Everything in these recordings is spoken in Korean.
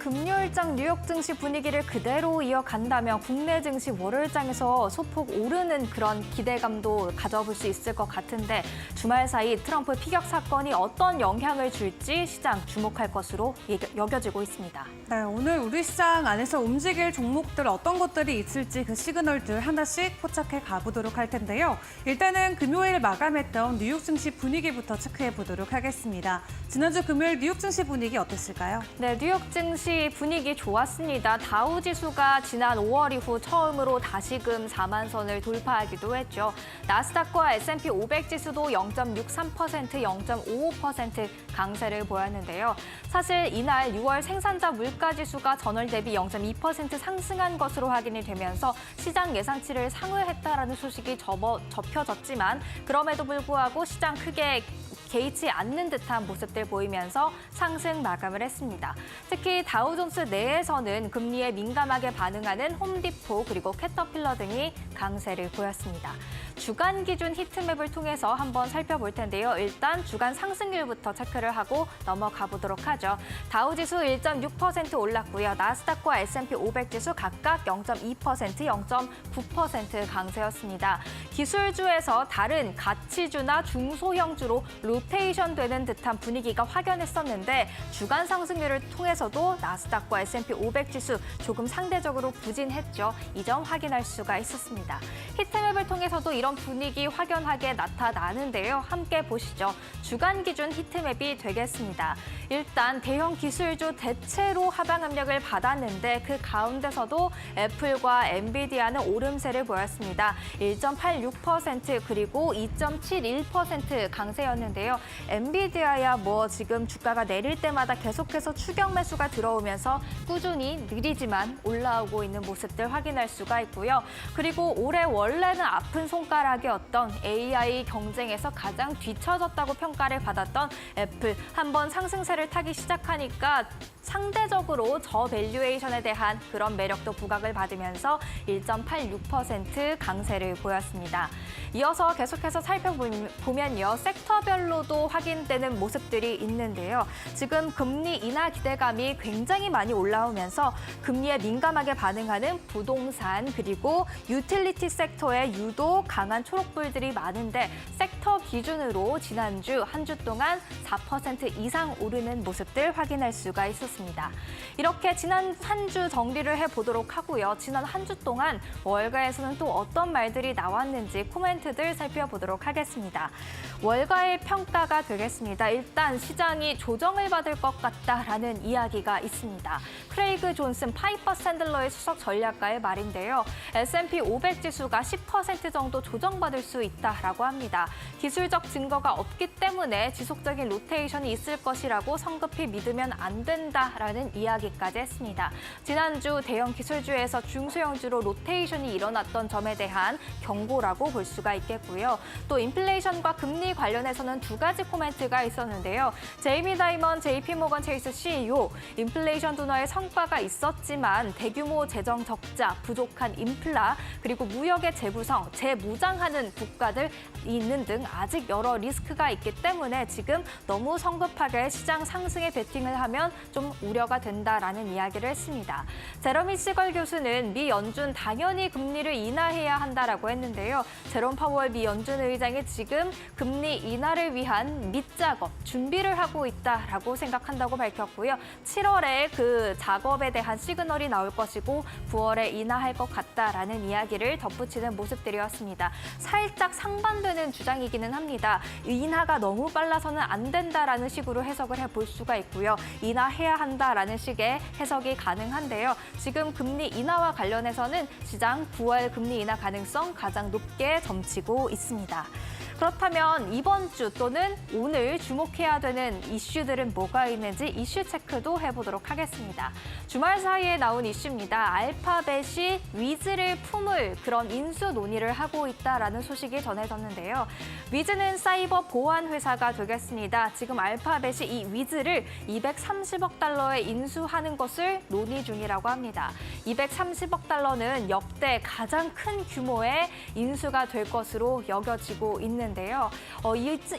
금요일장 뉴욕 증시 분위기를 그대로 이어간다면 국내 증시 월요일장에서 소폭 오르는 그런 기대감도 가져볼 수 있을 것 같은데 주말 사이 트럼프 피격 사건이 어떤 영향을 줄지 시장 주목할 것으로 여겨지고 있습니다. 네, 오늘 우리 시장 안에서 움직일 종목들 어떤 것들이 있을지 그 시그널들 하나씩 포착해 가보도록 할 텐데요. 일단은 금요일 마감했던 뉴욕 증시 분위기부터 체크해 보도록 하겠습니다. 지난주 금요일 뉴욕 증시 분위기 어땠을까요? 네, 뉴욕 증시 분위기 좋았습니다. 다우 지수가 지난 5월 이후 처음으로 다시금 4만 선을 돌파하기도 했죠. 나스닥과 S&P 500 지수도 0.63%, 0.55% 강세를 보였는데요. 사실 이날 6월 생산자 물가 지수가 전월 대비 0.2% 상승한 것으로 확인이 되면서 시장 예상치를 상회했다라는 소식이 접혀졌지만 그럼에도 불구하고 시장 크게 개의치 않는 듯한 모습들 보이면서 상승 마감을 했습니다. 특히 다우존스 내에서는 금리에 민감하게 반응하는 홈디포 그리고 캐터필러 등이 강세를 보였습니다. 주간 기준 히트맵을 통해서 한번 살펴볼 텐데요. 일단 주간 상승률부터 체크를 하고 넘어가 보도록 하죠. 다우지수 1.6% 올랐고요. 나스닥과 S&P 500 지수 각각 0.2%, 0.9% 강세였습니다. 기술주에서 다른 가치주나 중소형주로 로테이션 되는 듯한 분위기가 확연했었는데 주간 상승률을 통해서도 나스닥과 S&P 500 지수 조금 상대적으로 부진했죠. 이 점 확인할 수가 있었습니다. 히트맵을 통해서도 이런 분위기 확연하게 나타나는데요. 함께 보시죠. 주간 기준 히트맵이 되겠습니다. 일단 대형 기술주 대체로 하방 압력을 받았는데 그 가운데서도 애플과 엔비디아는 오름세를 보였습니다. 1.86% 그리고 2.71% 강세였는데요. 엔비디아야 지금 주가가 내릴 때마다 계속해서 추격 매수가 들어오면서 꾸준히 느리지만 올라오고 있는 모습들 확인할 수가 있고요. 그리고 올해 원래는 아픈 손가락이었던 AI 경쟁에서 가장 뒤처졌다고 평가를 받았던 애플 한번 상승세를 타기 시작하니까 상대적으로 저밸류에이션에 대한 그런 매력도 부각을 받으면서 1.86% 강세를 보였습니다. 이어서 계속해서 살펴보면요. 섹터별로도 확인되는 모습들이 있는데요. 지금 금리 인하 기대감이 굉장히 많이 올라오면서 금리에 민감하게 반응하는 부동산 그리고 유틸리티 섹터에 유독 강한 초록불들이 많은데 섹터 기준으로 지난주 한 주 동안 4% 이상 오르는 모습들 확인할 수가 있었습니다. 이렇게 지난 한 주 정리를 해보도록 하고요. 지난 한 주 동안 월가에서는 또 어떤 말들이 나왔는지 코멘트들 살펴보도록 하겠습니다. 월가의 평가가 되겠습니다. 일단 시장이 조정을 받을 것 같다라는 이야기가 있습니다. 크레이그 존슨 파이퍼 샌들러의 수석 전략가의 말인데요. S&P 500 지수가 10% 정도 조정받을 수 있다라고 합니다. 기술적 증거가 없기 때문에 지속적인 로테이션이 있을 것이라고 성급히 믿으면 안 된다라는 이야기까지 했습니다. 지난주 대형 기술주에서 중소형주로 로테이션이 일어났던 점에 대한 경고라고 볼 수가 있겠고요. 또 인플레이션과 금리 관련해서는 두 가지 코멘트가 있었는데요. 제이미 다이먼 JP모건 체이스 CEO, 인플레이션 둔화의 성과가 있었지만 대규모 재정 적자, 부족한 인플라, 그리고 무역의 재구성, 재무장하는 국가들 있는 등 아직 여러 리스크가 있기 때문에 지금 너무 성급하게 시장 상승에 베팅을 하면 좀 우려가 된다라는 이야기를 했습니다. 제러미 시걸 교수는 미 연준 당연히 금리를 인하해야 한다라고 했는데요. 제롬 파월 미 연준 의장이 지금 금리 인하를 위한 밑작업, 준비를 하고 있다라고 생각한다고 밝혔고요. 7월에 그 작업에 대한 시그널이 나올 것이고 9월에 인하할 것 같다라는 이야기를 덧붙이는 모습들이었습니다. 살짝 상반되는 주장이기는 합니다. 인하가 너무 빨라서는 안 된다라는 식으로 해석을 해볼 수가 있고요. 인하해야 한다라는 식의 해석이 가능한데요. 지금 금리 인하와 관련해서는 시장 9월 금리 인하 가능성 가장 높게 점치고 있습니다. 그렇다면 이번 주 또는 오늘 주목해야 되는 이슈들은 뭐가 있는지 이슈 체크도 해보도록 하겠습니다. 주말 사이에 나온 이슈입니다. 알파벳이 위즈를 품을 그런 인수 논의를 하고 있다라는 소식이 전해졌는데요. 위즈는 사이버 보안 회사가 되겠습니다. 지금 알파벳이 이 위즈를 230억 달러에 인수하는 것을 논의 중이라고 합니다. 230억 달러는 역대 가장 큰 규모의 인수가 될 것으로 여겨지고 있는 있는데요.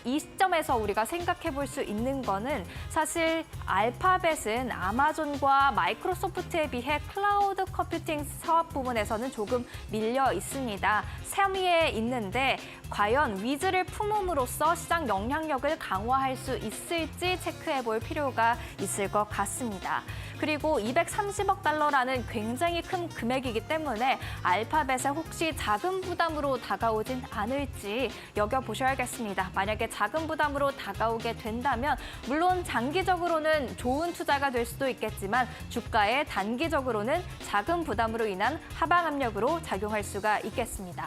이 시점에서 우리가 생각해 볼 수 있는 거는 사실 알파벳은 아마존과 마이크로소프트에 비해 클라우드 컴퓨팅 사업 부분에서는 조금 밀려 있습니다. 3위에 있는데 과연 위즈를 품음으로써 시장 영향력을 강화할 수 있을지 체크해 볼 필요가 있을 것 같습니다. 그리고 230억 달러라는 굉장히 큰 금액이기 때문에 알파벳에 혹시 자금 부담으로 다가오진 않을지 여겨보셔야겠습니다. 만약에 자금 부담으로 다가오게 된다면 물론 장기적으로는 좋은 투자가 될 수도 있겠지만 주가에 단기적으로는 자금 부담으로 인한 하방 압력으로 작용할 수가 있겠습니다.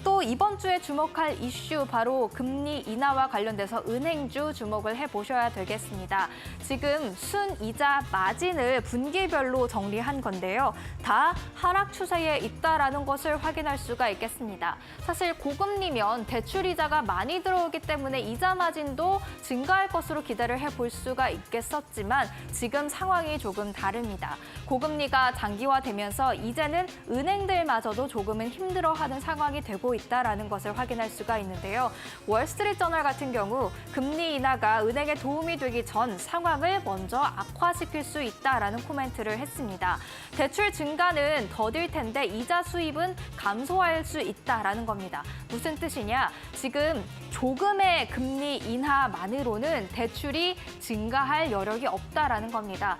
또 이번 주에 주목할 이슈 바로 금리 인하와 관련돼서 은행주 주목을 해보셔야 되겠습니다. 지금 순이자 마진을 분기별로 정리한 건데요. 다 하락 추세에 있다라는 것을 확인할 수가 있겠습니다. 사실 고금리면 대출이자가 많이 들어오기 때문에 이자 마진도 증가할 것으로 기대를 해볼 수가 있겠었지만 지금 상황이 조금 다릅니다. 고금리가 장기화되면서 이제는 은행들마저도 조금은 힘들어하는 상황이 되고 있다라는 것을 확인할 수가 있는데요. 월스트리트저널 같은 경우 금리 인하가 은행에 도움이 되기 전 상황을 먼저 악화시킬 수 있다라는 코멘트를 했습니다. 대출 증가는 더딜 텐데 이자 수입은 감소할 수 있다라는 겁니다. 무슨 뜻이냐? 지금 조금의 금리 인하만으로는 대출이 증가할 여력이 없다라는 겁니다.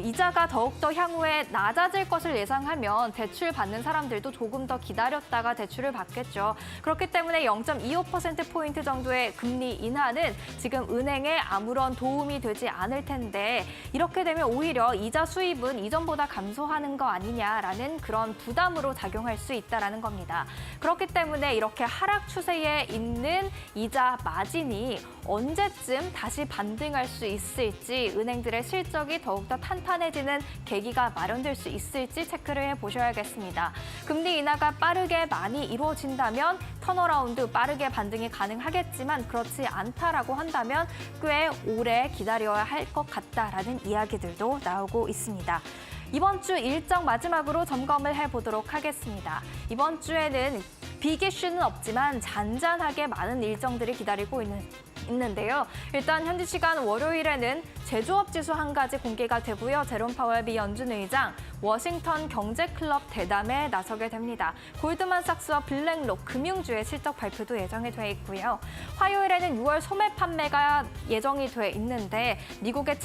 이자가 더욱더 향후에 낮아질 것을 예상하면 대출 받는 사람들도 조금 더 기다렸다가 대출을 받겠죠. 그렇기 때문에 0.25%포인트 정도의 금리 인하는 지금 은행에 아무런 도움이 되지 않을 텐데 이렇게 되면 오히려 이자 수입은 이전보다 감소하는 거 아니냐라는 그런 부담으로 작용할 수 있다는 겁니다. 그렇기 때문에 이렇게 하락 추세에 있는 이자 마진이 언제쯤 다시 반등할 수 있을지 은행들의 실적이 더욱더 탄탄해지는 계기가 마련될 수 있을지 체크를 해보셔야겠습니다. 금리 인하가 빠르게 많이 이루어진다면 턴어라운드 빠르게 반등이 가능하겠지만 그렇지 않다라고 한다면 꽤 오래 기다려야 할 것 같다라는 이야기들도 나오고 있습니다. 이번 주 일정 마지막으로 점검을 해보도록 하겠습니다. 이번 주에는 빅 이슈는 없지만 잔잔하게 많은 일정들이 기다리고 있는데요. 일단 현지 시간 월요일에는 제조업 지수 한 가지 공개가 되고요. 제롬 파월 미 연준 의장 워싱턴 경제클럽 대담에 나서게 됩니다. 골드만삭스와 블랙록 금융주의 실적 발표도 예정이 돼 있고요. 화요일에는 6월 소매 판매가 예정이 돼 있는데 미국의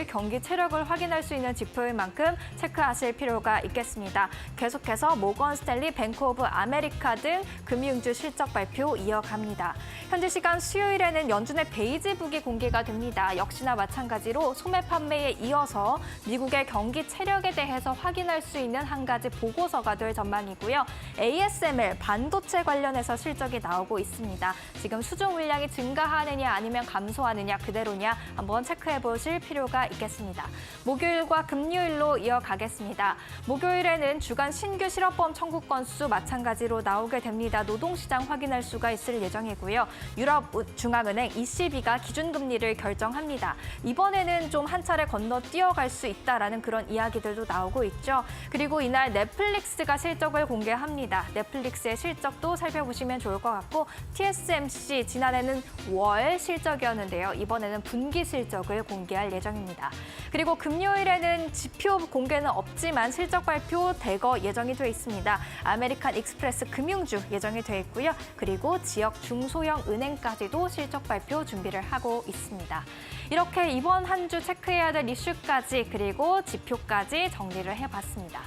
경기 체력을 확인할 수 있는 지표인 만큼 체크하실 필요가 있겠습니다. 계속해서 모건 스탠리, 뱅크 오브 아메리카 등 금융주 실적 발표 이어갑니다. 현지 시간 수요일에는 연준의 베이지북이 공개가 됩니다. 역시나 마찬가지로 소매 판매에 이어서 미국의 경기 체력에 대해서 확인할 수 있는 한 가지 보고서가 될 전망이고요. ASML 반도체 관련해서 실적이 나오고 있습니다. 지금 수주 물량이 증가하느냐 아니면 감소하느냐 그대로냐 한번 체크해 보실 필요가 있겠습니다. 목요일과 금요일로 이어가겠습니다. 목요일에는 주간 신규 실업보험 청구 건수 마찬가지로 나오게 됩니다. 노동시장 확인할 수가 있을 예정이고요. 유럽중앙은행 ECB가 기준금리를 결정합니다. 이번에는 좀 한 차례 건너 뛰어갈 수 있다라는 그런 이야기들도 나오고 있죠. 그리고 이날 넷플릭스가 실적을 공개합니다. 넷플릭스의 실적도 살펴보시면 좋을 것 같고 TSMC 지난해는 월 실적이었는데요. 이번에는 분기 실적을 공개할 예정입니다. 그리고 금요일에는 지표 공개는 없지만 실적 발표 대거 예정이 돼 있습니다. 아메리칸 익스프레스 금융주 예정이 돼 있고요. 그리고 지역 중소형 은행까지도 실적 발표 준비를 하고 있습니다. 이렇게 이번 한 주 체크해야 될 이슈까지 그리고 지표까지 정리를 해봤습니다.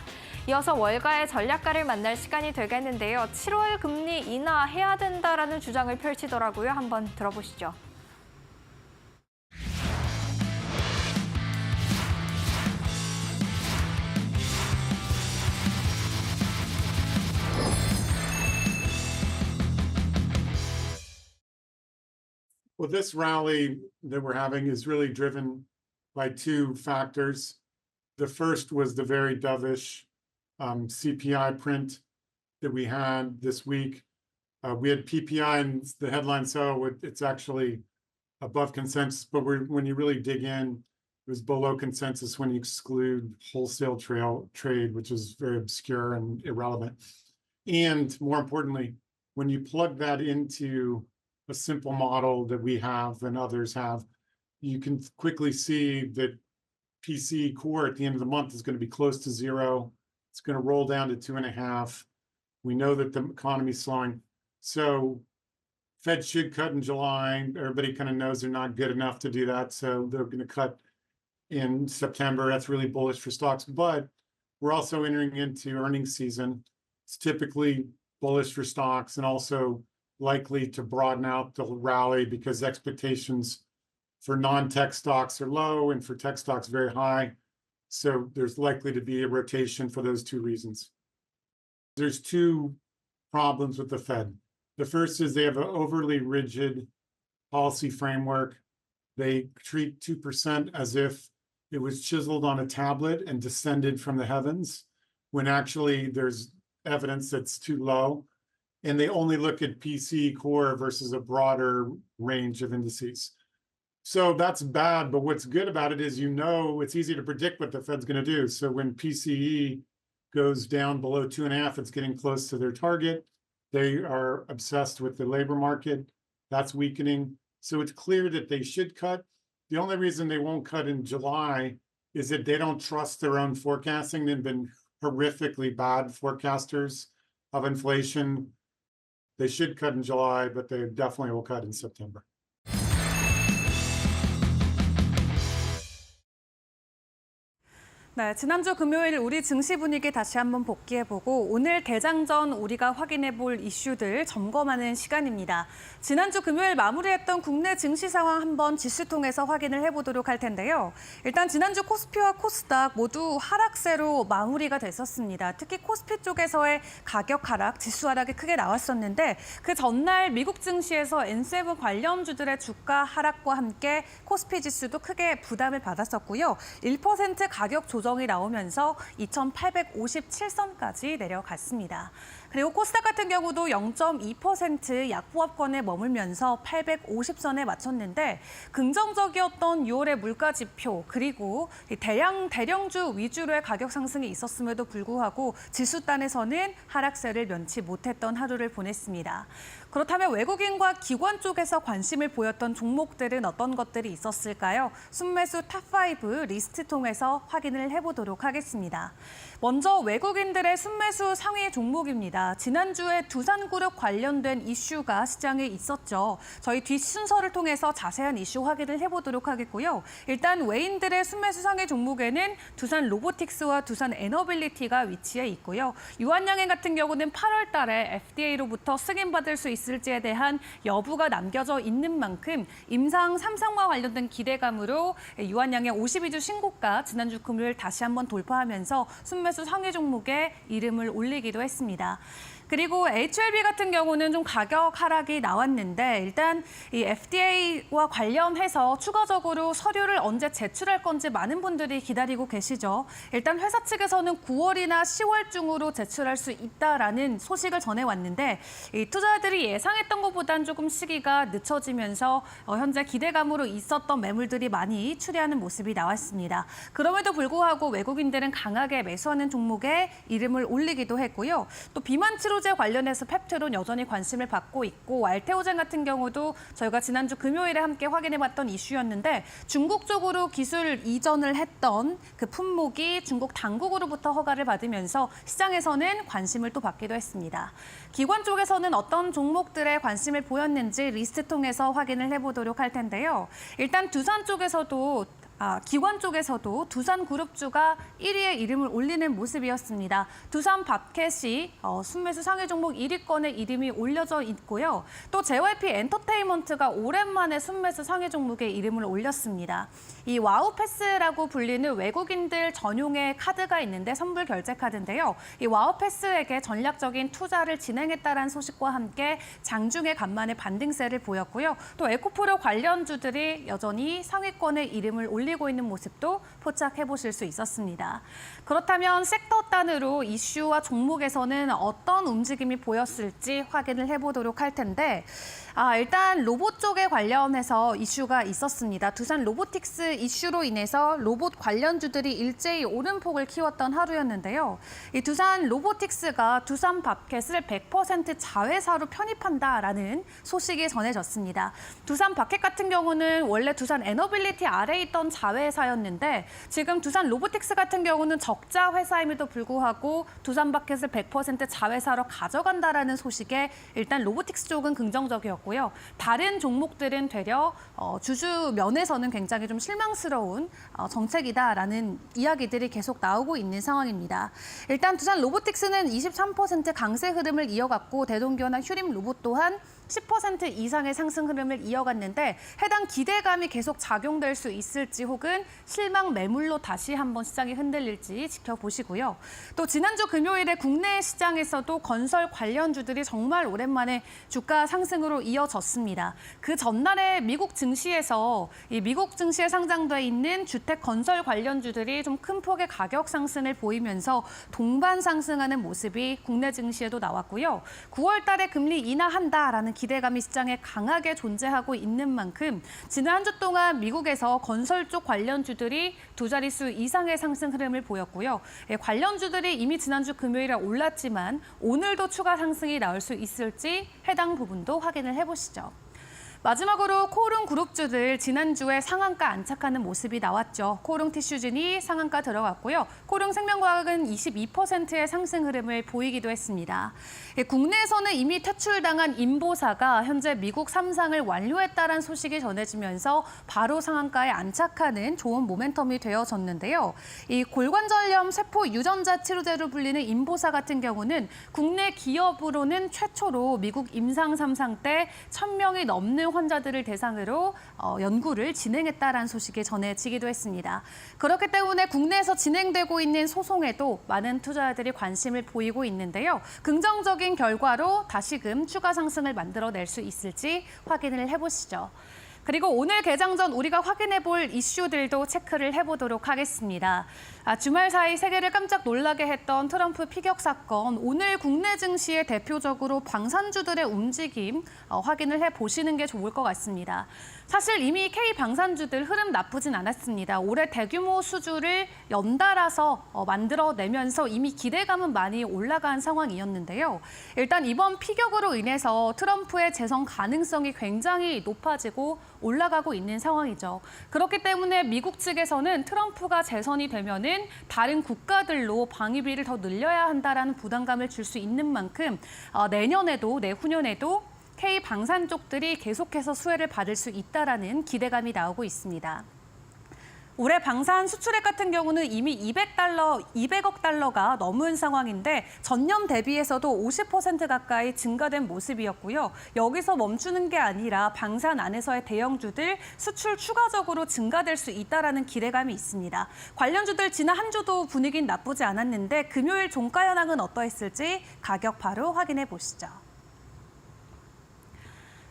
이어서 월가의 전략가를 만날 시간이 되겠는데요. 7월 금리 인하해야 된다라는 주장을 펼치더라고요. 한번 들어보시죠. Well, this rally that we're having is really driven by two factors. The first was the very dovish CPI print that we had this week. We had PPI, and the headline saw it's actually above consensus, but when you really dig in, it was below consensus when you exclude wholesale trade, which is very obscure and irrelevant. And more importantly, when you plug that into a simple model that we have and others have, you can quickly see that PCE core at the end of the month is going to be close to zero. It's going to roll down to 2.5. We know that the economy's slowing. So Fed should cut in July. Everybody kind of knows they're not good enough to do that. So they're going to cut in September. That's really bullish for stocks. But we're also entering into earnings season. It's typically bullish for stocks and also likely to broaden out the rally because expectations for non-tech stocks are low and for tech stocks very high. So there's likely to be a rotation for those two reasons. There's two problems with the Fed. The first is they have an overly rigid policy framework. They treat 2% as if it was chiseled on a tablet and descended from the heavens, when actually there's evidence that's too low. And they only look at PCE core versus a broader range of indices. So that's bad, but what's good about it is, it's easy to predict what the Fed's going to do. So when PCE goes down below 2.5, it's getting close to their target. They are obsessed with the labor market. That's weakening. So it's clear that they should cut. The only reason they won't cut in July is that they don't trust their own forecasting. They've been horrifically bad forecasters of inflation. They should cut in July, but they definitely will cut in September. 네, 지난주 금요일 우리 증시 분위기 다시 한번 복귀해보고 오늘 개장 전 우리가 확인해볼 이슈들 점검하는 시간입니다. 지난주 금요일 마무리했던 국내 증시 상황 한번 지수 통해서 확인을 해보도록 할 텐데요. 일단 지난주 코스피와 코스닥 모두 하락세로 마무리가 됐었습니다. 특히 코스피 쪽에서의 가격 하락, 지수 하락이 크게 나왔었는데 그 전날 미국 증시에서 N7 관련주들의 주가 하락과 함께 코스피 지수도 크게 부담을 받았었고요. 1% 가격 조정이 나오면서 2,857선까지 내려갔습니다. 그리고 코스닥 같은 경우도 0.2% 약보합권에 머물면서 850선에 맞췄는데 긍정적이었던 6월의 물가 지표 그리고 대량주 위주로의 가격 상승이 있었음에도 불구하고 지수단에서는 하락세를 면치 못했던 하루를 보냈습니다. 그렇다면 외국인과 기관 쪽에서 관심을 보였던 종목들은 어떤 것들이 있었을까요? 순매수 탑5 리스트 통해서 확인을 해보도록 하겠습니다. 먼저 외국인들의 순매수 상위 종목입니다. 지난주에 두산그룹 관련된 이슈가 시장에 있었죠. 저희 뒷순서를 통해서 자세한 이슈 확인을 해보도록 하겠고요. 일단 외인들의 순매수 상위 종목에는 두산 로보틱스와 두산 에너빌리티가 위치해 있고요. 유한양행 같은 경우는 8월 달에 FDA로부터 승인받을 수 있을지에 대한 여부가 남겨져 있는 만큼 임상 3상과 관련된 기대감으로 유한양행 52주 신고가 지난주 금요일 다시 한번 돌파하면서 순매수 상위 종목에 이름을 올리기도 했습니다. 그리고 HLB 같은 경우는 좀 가격 하락이 나왔는데 일단 이 FDA와 관련해서 추가적으로 서류를 언제 제출할 건지 많은 분들이 기다리고 계시죠. 일단 회사 측에서는 9월이나 10월 중으로 제출할 수 있다라는 소식을 전해왔는데 이 투자자들이 예상했던 것보다는 조금 시기가 늦춰지면서 현재 기대감으로 있었던 매물들이 많이 추리하는 모습이 나왔습니다. 그럼에도 불구하고 외국인들은 강하게 매수하는 종목에 이름을 올리기도 했고요. 또 비만 치료제 관련해서 펩트론 여전히 관심을 받고 있고 알테오젠 같은 경우도 저희가 지난주 금요일에 함께 확인해봤던 이슈였는데 중국 쪽으로 기술 이전을 했던 그 품목이 중국 당국으로부터 허가를 받으면서 시장에서는 관심을 또 받기도 했습니다. 기관 쪽에서는 어떤 종목들에 관심을 보였는지 리스트 통해서 확인을 해보도록 할 텐데요. 일단 두산 쪽에서도 기관 쪽에서도 두산그룹주가 1위에 이름을 올리는 모습이었습니다. 두산밥켓이 순매수 상위 종목 1위권에 이름이 올려져 있고요. 또 JYP 엔터테인먼트가 오랜만에 순매수 상위 종목에 이름을 올렸습니다. 이 와우패스라고 불리는 외국인들 전용의 카드가 있는데 선불 결제 카드인데요. 이 와우패스에게 전략적인 투자를 진행했다는 소식과 함께 장중에 간만에 반등세를 보였고요. 또 에코프로 관련주들이 여전히 상위권에 이름을 올렸습니다. 올리고 있는 모습도 포착해 보실 수 있었습니다. 그렇다면 섹터 단으로 이슈와 종목에서는 어떤 움직임이 보였을지 확인을 해보도록 할 텐데 일단 로봇 쪽에 관련해서 이슈가 있었습니다. 두산 로보틱스 이슈로 인해서 로봇 관련주들이 일제히 오름폭을 키웠던 하루였는데요. 이 두산 로보틱스가 두산 바켓을 100% 자회사로 편입한다라는 소식이 전해졌습니다. 두산 바켓 같은 경우는 원래 두산 에너빌리티 아래에 있던 자회사였는데 지금 두산 로보틱스 같은 경우는 적자 회사임에도 불구하고 두산 바켓을 100% 자회사로 가져간다라는 소식에 일단 로보틱스 쪽은 긍정적이었고요. 다른 종목들은 되려 주주 면에서는 굉장히 좀 실망스러운 정책이다라는 이야기들이 계속 나오고 있는 상황입니다. 일단 두산 로보틱스는 23% 강세 흐름을 이어갔고 대동교나 휴림 로봇 또한 10% 이상의 상승 흐름을 이어갔는데 해당 기대감이 계속 작용될 수 있을지 혹은 실망 매물로 다시 한번 시장이 흔들릴지 지켜보시고요. 또 지난주 금요일에 국내 시장에서도 건설 관련주들이 정말 오랜만에 주가 상승으로 이어졌습니다. 그 전날에 미국 증시에서 이 미국 증시에 상장돼 있는 주택 건설 관련주들이 좀 큰 폭의 가격 상승을 보이면서 동반 상승하는 모습이 국내 증시에도 나왔고요. 9월 달에 금리 인하한다라는 기대감이 시장에 강하게 존재하고 있는 만큼 지난 한 주 동안 미국에서 건설 쪽 관련주들이 두 자릿수 이상의 상승 흐름을 보였고요. 관련주들이 이미 지난주 금요일에 올랐지만 오늘도 추가 상승이 나올 수 있을지 해당 부분도 확인을 해보시죠. 마지막으로 코오롱 그룹주들 지난주에 상한가 안착하는 모습이 나왔죠. 코오롱 티슈진이 상한가 들어갔고요. 코오롱 생명과학은 22%의 상승 흐름을 보이기도 했습니다. 국내에서는 이미 퇴출당한 인보사가 현재 미국 3상을 완료했다는 소식이 전해지면서 바로 상한가에 안착하는 좋은 모멘텀이 되어졌는데요. 이 골관절염 세포 유전자 치료제로 불리는 인보사 같은 경우는 국내 기업으로는 최초로 미국 임상 3상 때 1,000명이 넘는 환자들을 대상으로 연구를 진행했다라는 소식이 전해지기도 했습니다. 그렇기 때문에 국내에서 진행되고 있는 소송에도 많은 투자자들이 관심을 보이고 있는데요. 긍정적인 결과로 다시금 추가 상승을 만들어낼 수 있을지 확인을 해보시죠. 그리고 오늘 개장 전 우리가 확인해 볼 이슈들도 체크를 해보도록 하겠습니다. 주말 사이 세계를 깜짝 놀라게 했던 트럼프 피격 사건, 오늘 국내 증시의 대표적으로 방산주들의 움직임 확인을 해보시는 게 좋을 것 같습니다. 사실 이미 K방산주들 흐름 나쁘진 않았습니다. 올해 대규모 수주를 연달아서 만들어내면서 이미 기대감은 많이 올라간 상황이었는데요. 일단 이번 피격으로 인해서 트럼프의 재선 가능성이 굉장히 높아지고 올라가고 있는 상황이죠. 그렇기 때문에 미국 측에서는 트럼프가 재선이 되면은 다른 국가들로 방위비를 더 늘려야 한다라는 부담감을 줄 수 있는 만큼 내년에도 내후년에도 K방산 쪽들이 계속해서 수혜를 받을 수 있다라는 기대감이 나오고 있습니다. 올해 방산 수출액 같은 경우는 이미 200억 달러가 넘은 상황인데 전년 대비해서도 50% 가까이 증가된 모습이었고요. 여기서 멈추는 게 아니라 방산 안에서의 대형주들 수출 추가적으로 증가될 수 있다라는 기대감이 있습니다. 관련주들 지난 한 주도 분위기는 나쁘지 않았는데 금요일 종가 현황은 어떠했을지 가격 바로 확인해 보시죠.